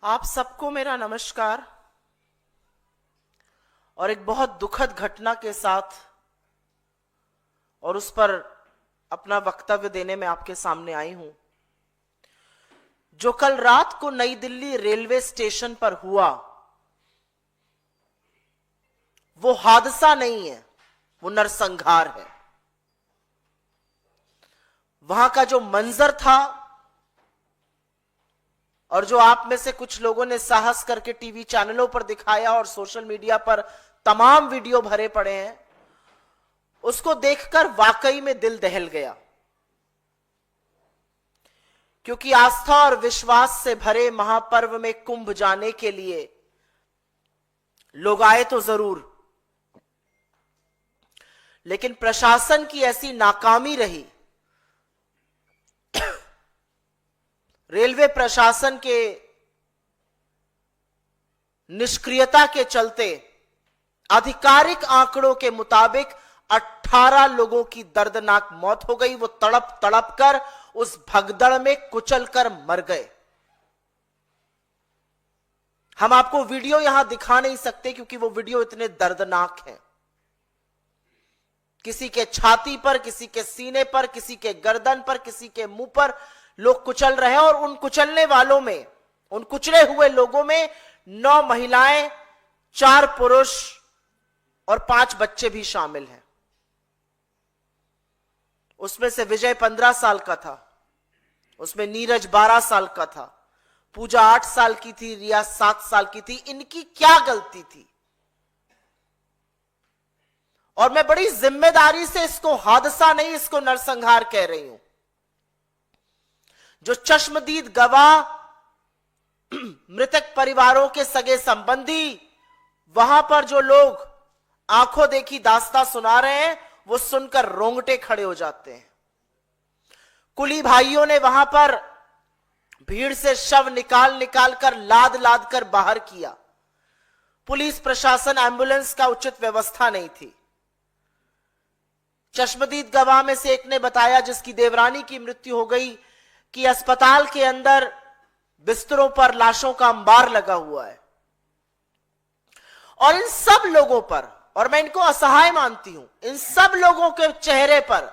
आप सबको मेरा नमस्कार। और एक बहुत दुखद घटना के साथ और उस पर अपना वक्तव्य देने में आपके सामने आई हूं। जो कल रात को नई दिल्ली रेलवे स्टेशन पर हुआ वो हादसा नहीं है, वो नरसंहार है। वहां का जो मंजर था और जो आप में से कुछ लोगों ने साहस करके टीवी चैनलों पर दिखाया और सोशल मीडिया पर तमाम वीडियो भरे पड़े हैं, उसको देखकर वाकई में दिल दहल गया। क्योंकि आस्था और विश्वास से भरे महापर्व में कुंभ जाने के लिए लोग आए तो जरूर, लेकिन प्रशासन की ऐसी नाकामी रही, रेलवे प्रशासन के निष्क्रियता के चलते आधिकारिक आंकड़ों के मुताबिक 18 लोगों की दर्दनाक मौत हो गई। वो तड़प तड़प कर उस भगदड़ में कुचल कर मर गए। हम आपको वीडियो यहां दिखा नहीं सकते क्योंकि वो वीडियो इतने दर्दनाक हैं। किसी के छाती पर, किसी के सीने पर, किसी के गर्दन पर, किसी के मुंह पर लोग कुचल रहे हैं। और उन कुचलने वालों में, उन कुचले हुए लोगों में 9 महिलाएं, 4 पुरुष और 5 बच्चे भी शामिल हैं। उसमें से विजय 15 साल का था, उसमें नीरज 12 साल का था, पूजा 8 साल की थी, रिया 7 साल की थी। इनकी क्या गलती थी? और मैं बड़ी जिम्मेदारी से इसको हादसा नहीं, इसको नरसंहार कह रही हूं। जो चश्मदीद गवाह, मृतक परिवारों के सगे संबंधी, वहां पर जो लोग आंखों देखी दास्तां सुना रहे हैं, वो सुनकर रोंगटे खड़े हो जाते हैं। कुली भाइयों ने वहां पर भीड़ से शव निकाल निकाल कर, लाद लाद कर बाहर किया। पुलिस प्रशासन, एम्बुलेंस का उचित व्यवस्था नहीं थी। चश्मदीद गवाह में से एक ने बताया, जिसकी देवरानी की मृत्यु हो गई, कि अस्पताल के अंदर बिस्तरों पर लाशों का अंबार लगा हुआ है। और इन सब लोगों पर, और मैं इनको असहाय मानती हूं, इन सब लोगों के चेहरे पर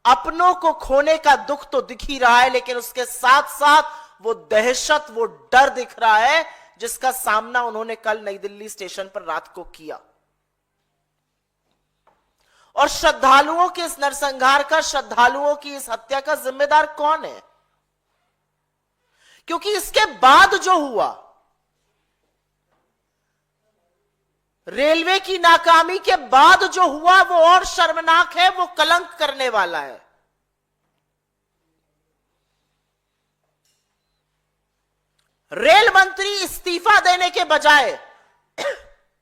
अपनों को खोने का दुख तो दिख ही रहा है, लेकिन उसके साथ साथ वो दहशत, वो डर दिख रहा है जिसका सामना उन्होंने कल नई दिल्ली स्टेशन पर रात को किया। और श्रद्धालुओं के इस नरसंहार का, श्रद्धालुओं की इस हत्या का जिम्मेदार कौन है? क्योंकि इसके बाद जो हुआ, रेलवे की नाकामी के बाद जो हुआ, वो और शर्मनाक है, वो कलंक करने वाला है। रेल मंत्री इस्तीफा देने के बजाय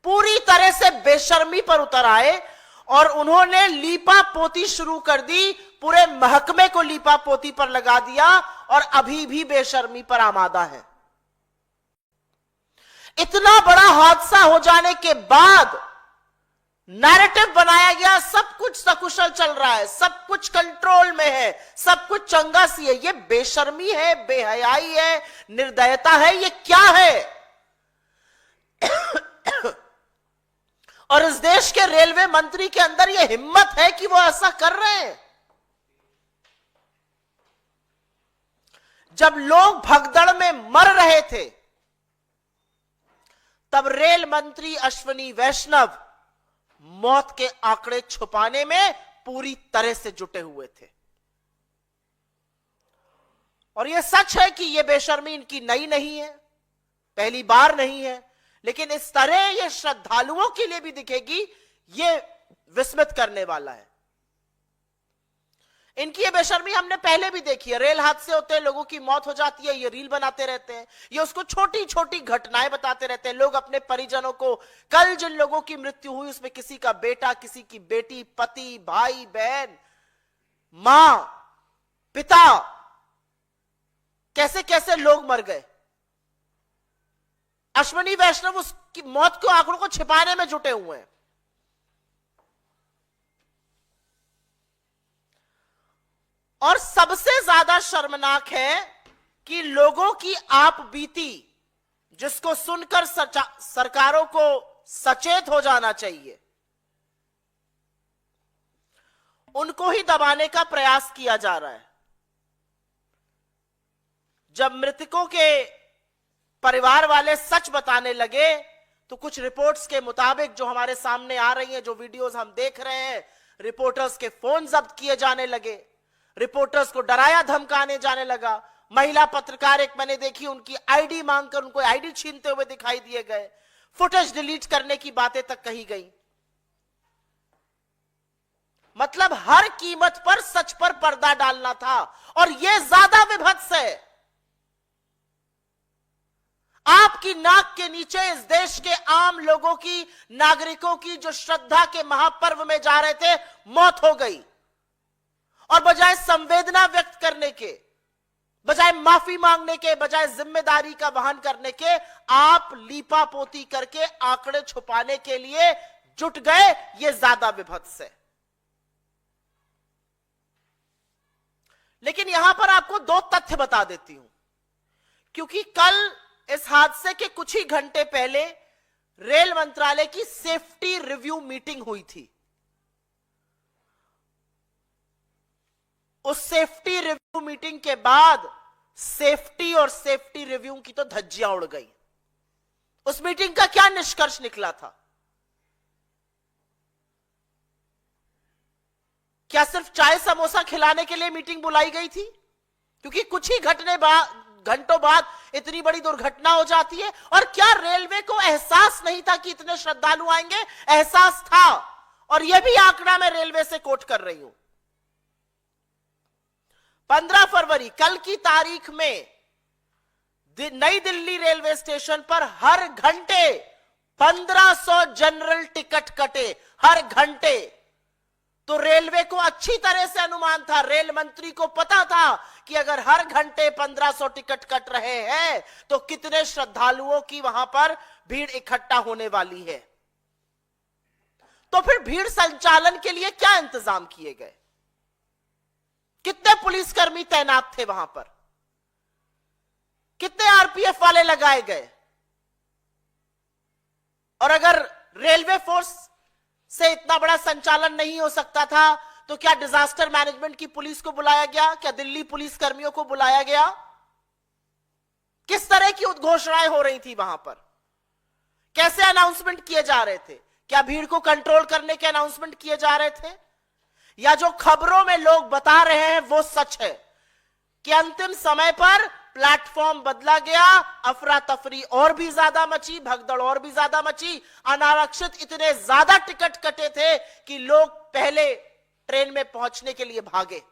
पूरी तरह से बेशर्मी पर उतर आए और उन्होंने लीपा पोती शुरू कर दी, पूरे महकमे को लीपा पोती पर लगा दिया और अभी भी बेशर्मी पर आमादा है। इतना बड़ा हादसा हो जाने के बाद नैरेटिव बनाया गया, सब कुछ सकुशल चल रहा है, सब कुछ कंट्रोल में है, सब कुछ चंगा सी है। ये बेशर्मी है, बेहयाई है, निर्दयता है, ये क्या है? और इस देश के रेलवे मंत्री के अंदर यह हिम्मत है कि वो ऐसा कर रहे हैं। जब लोग भगदड़ में मर रहे थे, तब रेल मंत्री अश्विनी वैष्णव मौत के आंकड़े छुपाने में पूरी तरह से जुटे हुए थे। और यह सच है कि यह बेशर्मी इनकी नई नहीं है, पहली बार नहीं है, लेकिन इस तरह यह श्रद्धालुओं के लिए भी दिखेगी, यह विस्मित करने वाला है। इनकी ये बेशर्मी हमने पहले भी देखी है। रेल हादसे होते हैं, लोगों की मौत हो जाती है, ये रील बनाते रहते हैं, ये उसको छोटी छोटी घटनाएं बताते रहते हैं। लोग अपने परिजनों को, कल जिन लोगों की मृत्यु हुई उसमें किसी का बेटा, किसी की बेटी, पति, भाई, बहन, मां, पिता, कैसे कैसे लोग मर गए। अश्विनी वैष्णव उसकी मौत के आंकड़ों को छिपाने में जुटे हुए हैं। और सबसे ज्यादा शर्मनाक है कि लोगों की आप बीती जिसको सुनकर सरकारों को सचेत हो जाना चाहिए, उनको ही दबाने का प्रयास किया जा रहा है। जब मृतकों के परिवार वाले सच बताने लगे तो कुछ रिपोर्ट्स के मुताबिक जो हमारे सामने आ रही हैं, जो वीडियोस हम देख रहे हैं, रिपोर्टर्स के फोन जब्त किए जाने लगे, रिपोर्टर्स को डराया धमकाने जाने लगा। महिला पत्रकार एक मैंने देखी, उनकी आईडी मांगकर उनको आईडी छीनते हुए दिखाई दिए गए, फुटेज डिलीट करने की बातें तक कही गई। मतलब हर कीमत पर सच पर पर्दा डालना था, और यह ज्यादा विभत्स है। आपकी नाक के नीचे इस देश के आम लोगों की, नागरिकों की जो श्रद्धा के महापर्व में जा रहे थे, मौत हो गई। और बजाय संवेदना व्यक्त करने के, बजाय माफी मांगने के, बजाय जिम्मेदारी का वहन करने के, आप लीपापोती करके आंकड़े छुपाने के लिए जुट गए। यह ज्यादा विभत्स है। लेकिन यहां पर आपको दो तथ्य बता देती हूं, क्योंकि कल इस हादसे के कुछ ही घंटे पहले रेल मंत्रालय की सेफ्टी रिव्यू मीटिंग हुई थी। उस सेफ्टी रिव्यू मीटिंग के बाद सेफ्टी और सेफ्टी रिव्यू की तो धज्जियां उड़ गई। उस मीटिंग का क्या निष्कर्ष निकला था? क्या सिर्फ चाय समोसा खिलाने के लिए मीटिंग बुलाई गई थी? क्योंकि कुछ ही घंटों बाद इतनी बड़ी दुर्घटना हो जाती है। और क्या रेलवे को एहसास नहीं था कि इतने श्रद्धालु आएंगे? एहसास था, और यह भी आंकड़ा मैं रेलवे से कोट कर रही हूं। 15 फरवरी कल की तारीख में नई दिल्ली रेलवे स्टेशन पर हर घंटे 1500 जनरल टिकट कटे, हर घंटे। तो रेलवे को अच्छी तरह से अनुमान था, रेल मंत्री को पता था कि अगर हर घंटे 1500 टिकट कट रहे हैं तो कितने श्रद्धालुओं की वहां पर भीड़ इकट्ठा होने वाली है। तो फिर भीड़ संचालन के लिए क्या इंतजाम किए गए? कितने पुलिसकर्मी तैनात थे वहां पर? कितने आरपीएफ वाले लगाए गए? और अगर रेलवे फोर्स से इतना बड़ा संचालन नहीं हो सकता था तो क्या डिजास्टर मैनेजमेंट की पुलिस को बुलाया गया? क्या दिल्ली पुलिस कर्मियों को बुलाया गया? किस तरह की उद्घोषणाएं हो रही थी वहां पर? कैसे अनाउंसमेंट किए जा रहे थे? क्या भीड़ को कंट्रोल करने के अनाउंसमेंट किए जा रहे थे, या जो खबरों में लोग बता रहे हैं वो सच है कि अंतिम समय पर प्लेटफॉर्म बदला गया, अफरा तफरी और भी ज्यादा मची, भगदड़ और भी ज्यादा मची, अनारक्षित इतने ज्यादा टिकट कटे थे कि लोग पहले ट्रेन में पहुंचने के लिए भागे।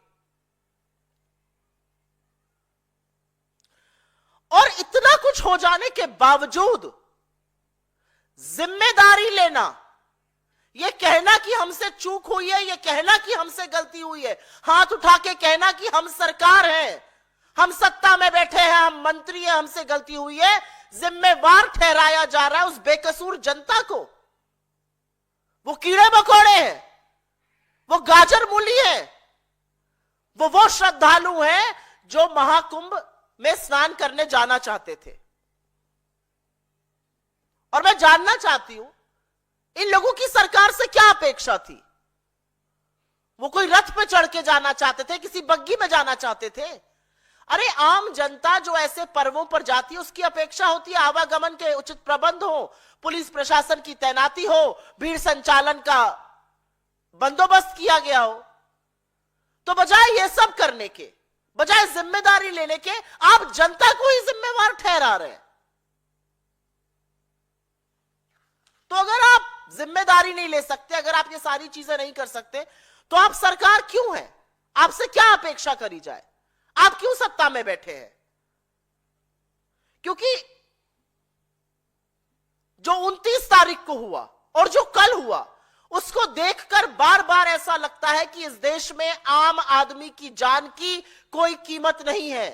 और इतना कुछ हो जाने के बावजूद जिम्मेदारी लेना, यह कहना कि हमसे चूक हुई है, यह कहना कि हमसे गलती हुई है, हाथ उठा के कहना कि हम सरकार हैं, हम सत्ता में बैठे हैं, हम मंत्री हैं, हमसे गलती हुई है, जिम्मेवार ठहराया जा रहा है उस बेकसूर जनता को। वो कीड़े मकोड़े हैं, वो गाजर मूली है, वो श्रद्धालु हैं जो महाकुंभ में स्नान करने जाना चाहते थे। और मैं जानना चाहती हूं इन लोगों की सरकार से क्या अपेक्षा थी? वो कोई रथ पे चढ़ के जाना चाहते थे, किसी बग्गी में जाना चाहते थे? अरे आम जनता जो ऐसे पर्वों पर जाती है उसकी अपेक्षा होती है आवागमन के उचित प्रबंध हो, पुलिस प्रशासन की तैनाती हो, भीड़ संचालन का बंदोबस्त किया गया हो। तो बजाय ये सब करने के, बजाय जिम्मेदारी लेने के, आप जनता को ही जिम्मेवार ठहरा रहे हैं। तो अगर आप जिम्मेदारी नहीं ले सकते, अगर आप ये सारी चीजें नहीं कर सकते, तो आप सरकार क्यों है? आपसे क्या अपेक्षा करी जाए? आप क्यों सत्ता में बैठे हैं? क्योंकि जो 29 तारीख को हुआ और जो कल हुआ, उसको देखकर बार बार ऐसा लगता है कि इस देश में आम आदमी की जान की कोई कीमत नहीं है।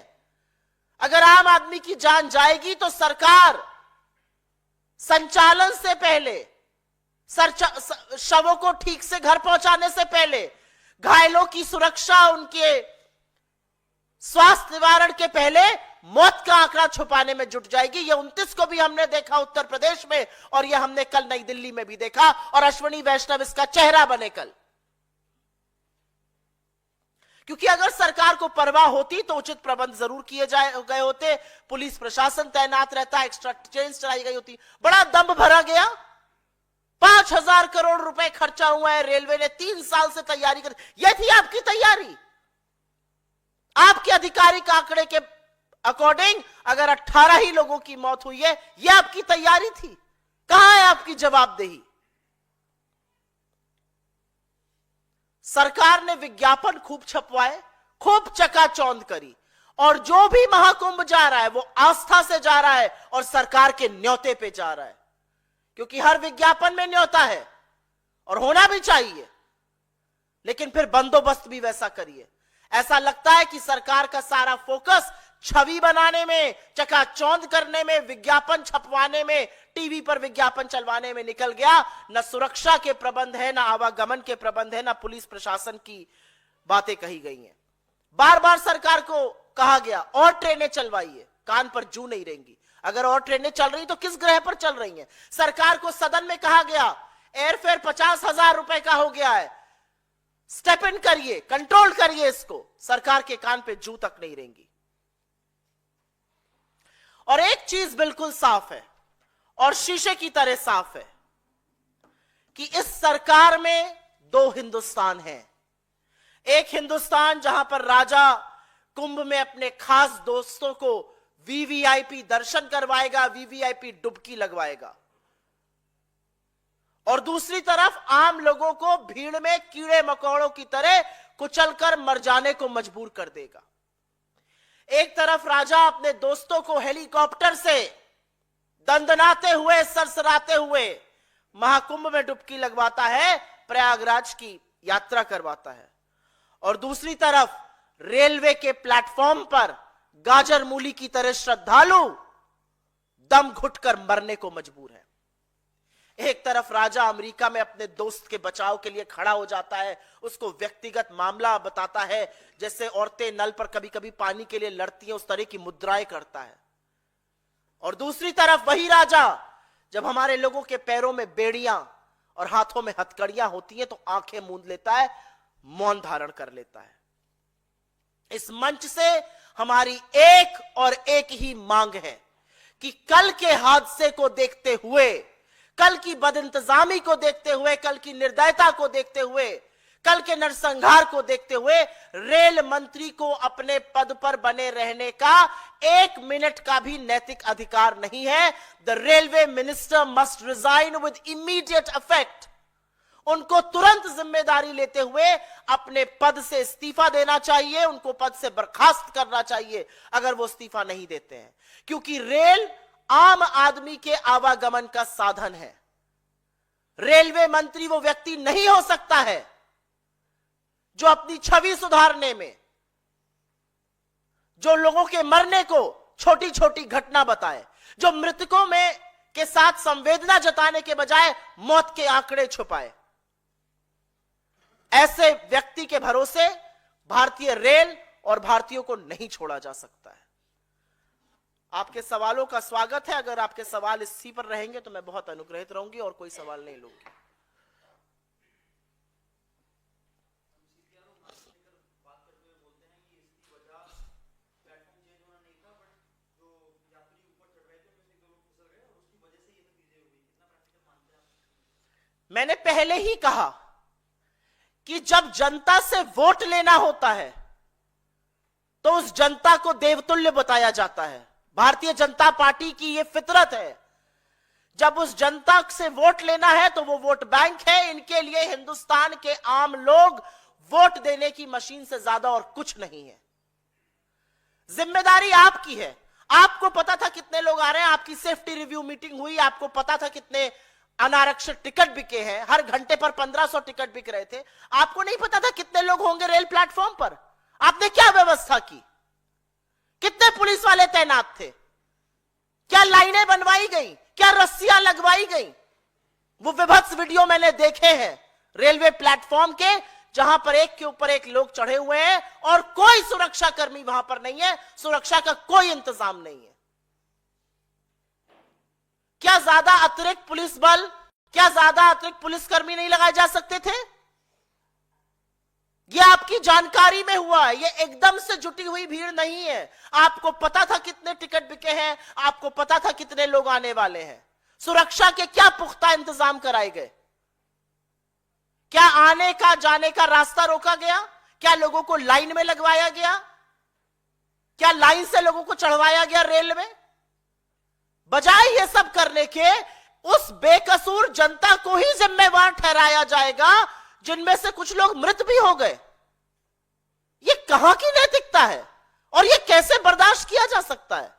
अगर आम आदमी की जान जाएगी तो सरकार संचालन से पहले, शवों को ठीक से घर पहुंचाने से पहले, घायलों की सुरक्षा, उनके स्वास्थ्य निवारण के पहले मौत का आंकड़ा छुपाने में जुट जाएगी। ये 29 को भी हमने देखा उत्तर प्रदेश में, और ये हमने कल नई दिल्ली में भी देखा, और अश्विनी वैष्णव इसका चेहरा बने कल। क्योंकि अगर सरकार को परवाह होती तो उचित प्रबंध जरूर किए गए होते, पुलिस प्रशासन तैनात रहता, एक्स्ट्रा ट्रेन चलाई गई होती। बड़ा दंभ भरा गया। 5,000 करोड़ रुपए खर्चा हुआ है, रेलवे ने 3 साल से तैयारी कर। यह थी आपकी तैयारी? आपके आधिकारिक आंकड़े के अकॉर्डिंग अगर 18 ही लोगों की मौत हुई है, यह आपकी तैयारी थी? कहां है आपकी जवाबदेही? सरकार ने विज्ञापन खूब छपवाए, खूब चकाचौंध करी, और जो भी महाकुंभ जा रहा है वो आस्था से जा रहा है और सरकार के न्योते पे जा रहा है। क्योंकि हर विज्ञापन में न्योता है और होना भी चाहिए, लेकिन फिर बंदोबस्त भी वैसा करिए। ऐसा लगता है कि सरकार का सारा फोकस छवि बनाने में, चकाचौंध करने में, विज्ञापन छपवाने में, टीवी पर विज्ञापन चलवाने में निकल गया। न सुरक्षा के प्रबंध है, न आवागमन के प्रबंध है, न पुलिस प्रशासन की बातें कही गई हैं। बार बार सरकार को कहा गया और ट्रेनें चलवाइए, कान पर जू नहीं रहेंगी। अगर और ट्रेनें चल रही तो किस ग्रह पर चल रही हैं? सरकार को सदन में कहा गया एयरफेयर 50,000 रुपए का हो गया है, स्टेप इन करिए, कंट्रोल करिए इसको। सरकार के कान पे जू तक नहीं रहेंगी। और एक चीज बिल्कुल साफ है और शीशे की तरह साफ है कि इस सरकार में 2 हिंदुस्तान हैं। एक हिंदुस्तान जहां पर राजा कुंभ में अपने खास दोस्तों को वीवीआईपी दर्शन करवाएगा, वीवीआईपी डुबकी लगवाएगा, और दूसरी तरफ आम लोगों को भीड़ में कीड़े मकोड़ों की तरह कुचलकर मर जाने को मजबूर कर देगा। एक तरफ राजा अपने दोस्तों को हेलीकॉप्टर से दंदनाते हुए, सरसराते हुए महाकुंभ में डुबकी लगवाता है, प्रयागराज की यात्रा करवाता है, और दूसरी तरफ रेलवे के प्लेटफॉर्म पर गाजर मूली की तरह श्रद्धालु दम घुटकर मरने को मजबूर है। एक तरफ राजा अमेरिका में अपने दोस्त के बचाव के लिए खड़ा हो जाता है, उसको व्यक्तिगत मामला बताता है, जैसे औरतें नल पर कभी कभी पानी के लिए लड़ती हैं, उस तरह की मुद्राएं करता है। और दूसरी तरफ वही राजा जब हमारे लोगों के पैरों में बेड़ियां और हाथों में हथकड़ियां होती हैं तो आंखें मूंद लेता है, मौन धारण कर लेता है। इस मंच से हमारी एक और एक ही मांग है कि कल के हादसे को देखते हुए, कल की बदइंतजामी को देखते हुए, कल की निर्दयता को देखते हुए, कल के नरसंहार को देखते हुए रेल मंत्री को अपने पद पर बने रहने का 1 मिनट का भी नैतिक अधिकार नहीं है। The railway minister must resign with immediate effect. उनको तुरंत जिम्मेदारी लेते हुए अपने पद से इस्तीफा देना चाहिए, उनको पद से बर्खास्त करना चाहिए अगर वो इस्तीफा नहीं देते हैं। क्योंकि रेल आम आदमी के आवागमन का साधन है। रेलवे मंत्री वो व्यक्ति नहीं हो सकता है जो अपनी छवि सुधारने में, जो लोगों के मरने को छोटी छोटी घटना बताए, जो मृतकों में के साथ संवेदना जताने के बजाय मौत के आंकड़े छुपाए। ऐसे व्यक्ति के भरोसे भारतीय रेल और भारतीयों को नहीं छोड़ा जा सकता है। आपके सवालों का स्वागत है। अगर आपके सवाल इसी पर रहेंगे तो मैं बहुत अनुग्रहित रहूंगी और कोई सवाल नहीं लूंगी। मैंने पहले ही कहा कि जब जनता से वोट लेना होता है तो उस जनता को देवतुल्य बताया जाता है। भारतीय जनता पार्टी की यह फितरत है। जब उस जनता से वोट लेना है तो वो वोट बैंक है। इनके लिए हिंदुस्तान के आम लोग वोट देने की मशीन से ज्यादा और कुछ नहीं है। जिम्मेदारी आपकी है। आपको पता था कितने लोग आ रहे हैं, आपकी सेफ्टी रिव्यू मीटिंग हुई, आपको पता था कितने अनारक्षित टिकट बिके हैं, हर घंटे पर 1500 टिकट बिक रहे थे। आपको नहीं पता था कितने लोग होंगे रेल प्लेटफॉर्म पर। आपने क्या व्यवस्था की? कितने पुलिस वाले तैनात थे? क्या लाइनें बनवाई गई? क्या रस्सियां लगवाई गई? वो विभत्स वीडियो मैंने देखे हैं रेलवे प्लेटफॉर्म के, जहां पर एक के ऊपर एक लोग चढ़े हुए हैं और कोई सुरक्षा कर्मी वहां पर नहीं है, सुरक्षा का कोई इंतजाम नहीं है। क्या ज्यादा अतिरिक्त पुलिस बल, क्या ज्यादा अतिरिक्त पुलिसकर्मी नहीं लगाए जा सकते थे? यह आपकी जानकारी में हुआ है, यह एकदम से जुटी हुई भीड़ नहीं है। आपको पता था कितने टिकट बिके हैं, आपको पता था कितने लोग आने वाले हैं। सुरक्षा के क्या पुख्ता इंतजाम कराए गए? क्या आने का जाने का रास्ता रोका गया? क्या लोगों को लाइन में लगवाया गया? क्या लाइन से लोगों को चढ़वाया गया रेल में? बजाय ये सब करने के उस बेकसूर जनता को ही जिम्मेवार ठहराया जाएगा जिनमें से कुछ लोग मृत भी हो गए। ये कहां की नैतिकता है और ये कैसे बर्दाश्त किया जा सकता है?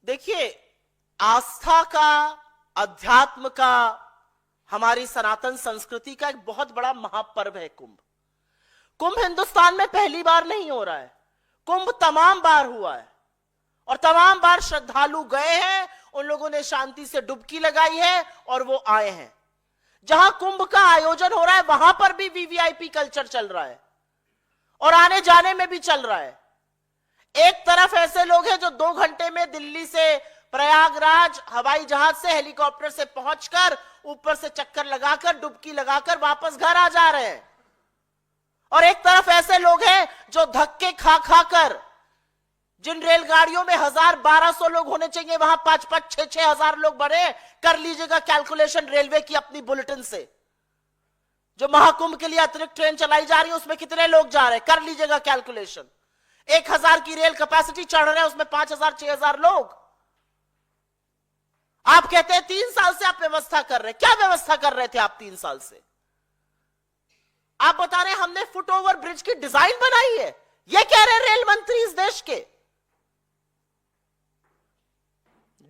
देखिए, आस्था का, अध्यात्म का, हमारी सनातन संस्कृति का एक बहुत बड़ा महापर्व है कुंभ। कुंभ हिंदुस्तान में पहली बार नहीं हो रहा है, कुंभ तमाम बार हुआ है और तमाम बार श्रद्धालु गए हैं, उन लोगों ने शांति से डुबकी लगाई है और वो आए हैं। जहां कुंभ का आयोजन हो रहा है वहां पर भी वीवीआईपी कल्चर चल रहा है और आने जाने में भी चल रहा है। एक तरफ ऐसे लोग हैं जो 2 घंटे में दिल्ली से प्रयागराज हवाई जहाज से, हेलीकॉप्टर से पहुंचकर ऊपर से चक्कर लगाकर, डुबकी लगाकर वापस घर आ जा रहे हैं। और एक तरफ ऐसे लोग हैं जो धक्के खा खाकर, जिन रेलगाड़ियों में 1000-1200 लोग होने चाहिए वहां 5-5, 6-6 हजार लोग बढ़े। कर लीजिएगा कैलकुलेशन रेलवे की अपनी बुलेटिन से। जो महाकुंभ के लिए अतिरिक्त ट्रेन चलाई जा रही है उसमें कितने लोग जा रहे हैं, कर लीजिएगा कैलकुलेशन। 1000 की रेल कैपेसिटी चढ़ रहे हैं, उसमें 5000-6000 लोग। आप कहते हैं 3 साल से आप व्यवस्था कर रहे हैं। क्या व्यवस्था कर रहे थे आप 3 साल से? आप बता रहे हैं हमने फुट ओवर ब्रिज की डिजाइन बनाई है, यह कह रहे रेल मंत्री इस देश के।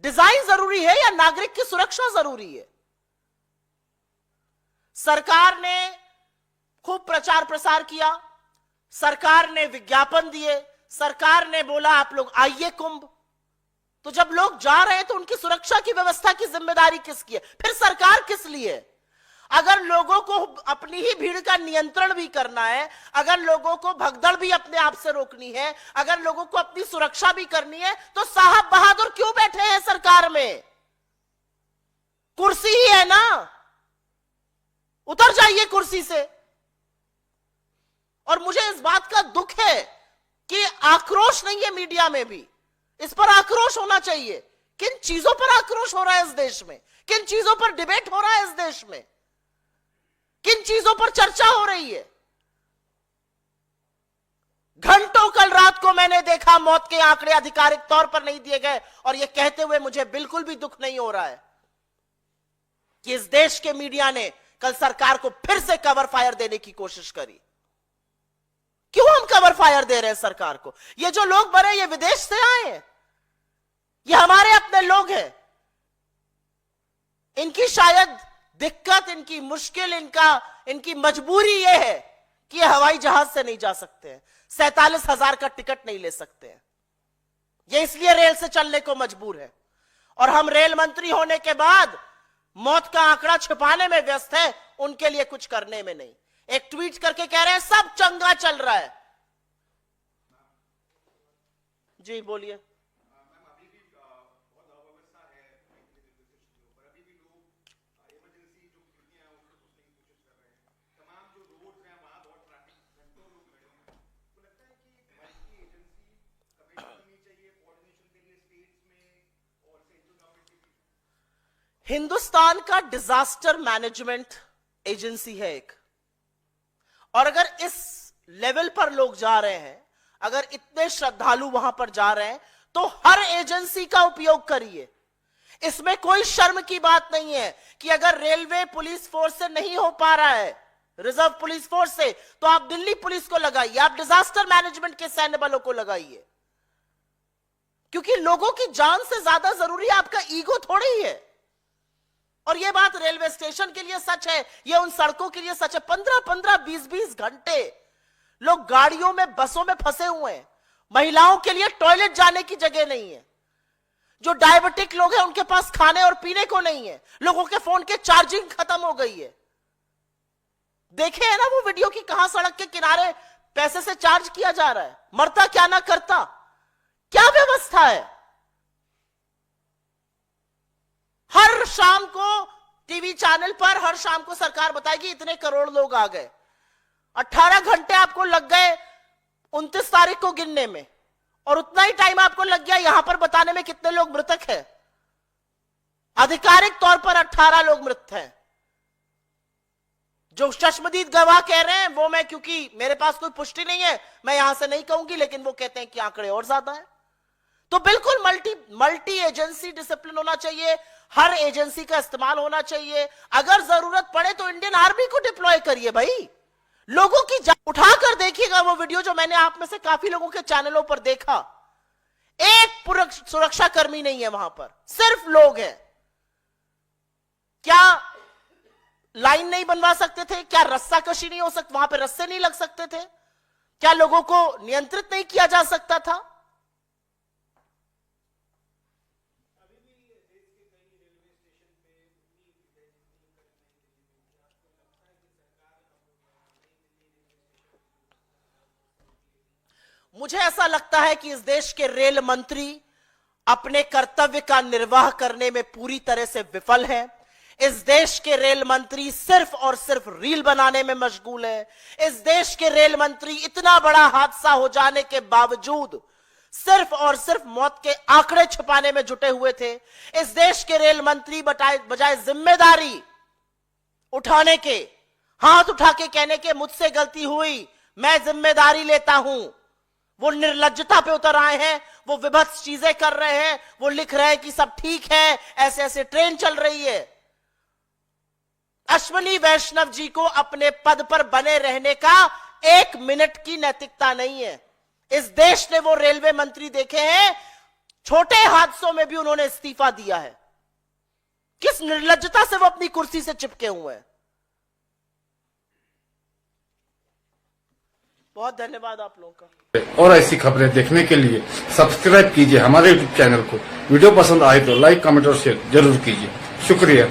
डिजाइन जरूरी है या नागरिक की सुरक्षा जरूरी है? सरकार ने खूब प्रचार प्रसार किया, सरकार ने विज्ञापन दिए, सरकार ने बोला आप लोग आइए कुंभ। तो जब लोग जा रहे हैं तो उनकी सुरक्षा की व्यवस्था की जिम्मेदारी किसकी है? फिर सरकार किस लिए? अगर लोगों को अपनी ही भीड़ का नियंत्रण भी करना है, अगर लोगों को भगदड़ भी अपने आप से रोकनी है, अगर लोगों को अपनी सुरक्षा भी करनी है, तो साहब बहादुर क्यों बैठे हैं सरकार में? कुर्सी ही है ना, उतर जाइए कुर्सी से। और मुझे इस बात का दुख है कि आक्रोश नहीं है मीडिया में भी। इस पर आक्रोश होना चाहिए। किन चीजों पर आक्रोश हो रहा है इस देश में? किन चीजों पर डिबेट हो रहा है इस देश में? किन चीजों पर चर्चा हो रही है? घंटों कल रात को मैंने देखा मौत के आंकड़े आधिकारिक तौर पर नहीं दिए गए, और यह कहते हुए मुझे बिल्कुल भी दुख नहीं हो रहा है कि इस देश के मीडिया ने कल सरकार को फिर से कवर फायर देने की कोशिश करी। क्यों हम कवर फायर दे रहे हैं सरकार को? ये जो लोग मरे ये विदेश से आए हैं, ये हमारे अपने लोग हैं। इनकी शायद दिक्कत, इनकी मुश्किल, इनकी मजबूरी यह है कि ये हवाई जहाज से नहीं जा सकते हैं, 47,000 का टिकट नहीं ले सकते हैं, ये इसलिए रेल से चलने को मजबूर है। और हम रेल मंत्री होने के बाद मौत का आंकड़ा छिपाने में व्यस्त है, उनके लिए कुछ करने में नहीं। एक ट्वीट करके कह रहे हैं सब चंगा चल रहा है। जी बोलिए। हिंदुस्तान का डिजास्टर मैनेजमेंट एजेंसी है एक, और अगर इस लेवल पर लोग जा रहे हैं, अगर इतने श्रद्धालु वहां पर जा रहे हैं, तो हर एजेंसी का उपयोग करिए। इसमें कोई शर्म की बात नहीं है कि अगर रेलवे पुलिस फोर्स से नहीं हो पा रहा है, रिजर्व पुलिस फोर्स से, तो आप दिल्ली पुलिस को लगाइए, आप डिजास्टर मैनेजमेंट के सैन्य बलों को लगाइए। क्योंकि लोगों की जान से ज्यादा जरूरी आपका ईगो थोड़ी ही है। और यह बात रेलवे स्टेशन के लिए सच है, यह उन सड़कों के लिए सच है। 15-15, 20-20 घंटे लोग गाड़ियों में, बसों में फंसे हुए हैं। महिलाओं के लिए टॉयलेट जाने की जगह नहीं है। जो डायबिटिक लोग हैं उनके पास खाने और पीने को नहीं है। लोगों के फोन के चार्जिंग खत्म हो गई है। देखे है ना वो वीडियो की कहां सड़क के किनारे पैसे से चार्ज किया जा रहा है। मरता क्या ना करता, क्या व्यवस्था है। हर शाम को टीवी चैनल पर हर शाम को सरकार बताएगी इतने करोड़ लोग आ गए। 18 घंटे आपको लग गए 29 तारीख को गिनने में, और उतना ही टाइम आपको लग गया यहां पर बताने में कितने लोग मृतक हैं। आधिकारिक तौर पर 18 लोग मृत हैं। जो चश्मदीद गवाह कह रहे हैं वो मैं, क्योंकि मेरे पास कोई पुष्टि नहीं है, मैं यहां से नहीं कहूंगी, लेकिन वो कहते हैं कि आंकड़े और ज्यादा है। तो बिल्कुल मल्टी एजेंसी डिसिप्लिन होना चाहिए, हर एजेंसी का इस्तेमाल होना चाहिए। अगर जरूरत पड़े तो इंडियन आर्मी को डिप्लॉय करिए भाई। लोगों की जान उठाकर देखिएगा वो वीडियो जो मैंने आप में से काफी लोगों के चैनलों पर देखा। एक सुरक्षा कर्मी नहीं है वहां पर, सिर्फ लोग हैं। क्या लाइन नहीं बनवा सकते थे? क्या रस्सा कशी नहीं हो सकती? वहां पर रस्से नहीं लग सकते थे? क्या लोगों को नियंत्रित नहीं किया जा सकता था? मुझे ऐसा लगता है कि इस देश के रेल मंत्री अपने कर्तव्य का निर्वाह करने में पूरी तरह से विफल हैं। इस देश के रेल मंत्री सिर्फ और सिर्फ रील बनाने में मशगूल है। इस देश के रेल मंत्री इतना बड़ा हादसा हो जाने के बावजूद सिर्फ और सिर्फ मौत के आंकड़े छुपाने में जुटे हुए थे। इस देश के रेल मंत्री बजाय जिम्मेदारी उठाने के, हाथ उठा के कहने के मुझसे गलती हुई, मैं जिम्मेदारी लेता हूं, वो निर्लज्जता पे उतर आए हैं। वो विभत्स चीजें कर रहे हैं। वो लिख रहे हैं कि सब ठीक है, ऐसे ऐसे ट्रेन चल रही है। अश्विनी वैष्णव जी को अपने पद पर बने रहने का 1 मिनट की नैतिकता नहीं है। इस देश ने वो रेलवे मंत्री देखे हैं, छोटे हादसों में भी उन्होंने इस्तीफा दिया है। किस निर्लज्जता से वो अपनी कुर्सी से चिपके हुए हैं। बहुत धन्यवाद आप लोगों का। और ऐसी खबरें देखने के लिए सब्सक्राइब कीजिए हमारे YouTube चैनल को। वीडियो पसंद आए तो लाइक, कमेंट और शेयर जरूर कीजिए। शुक्रिया।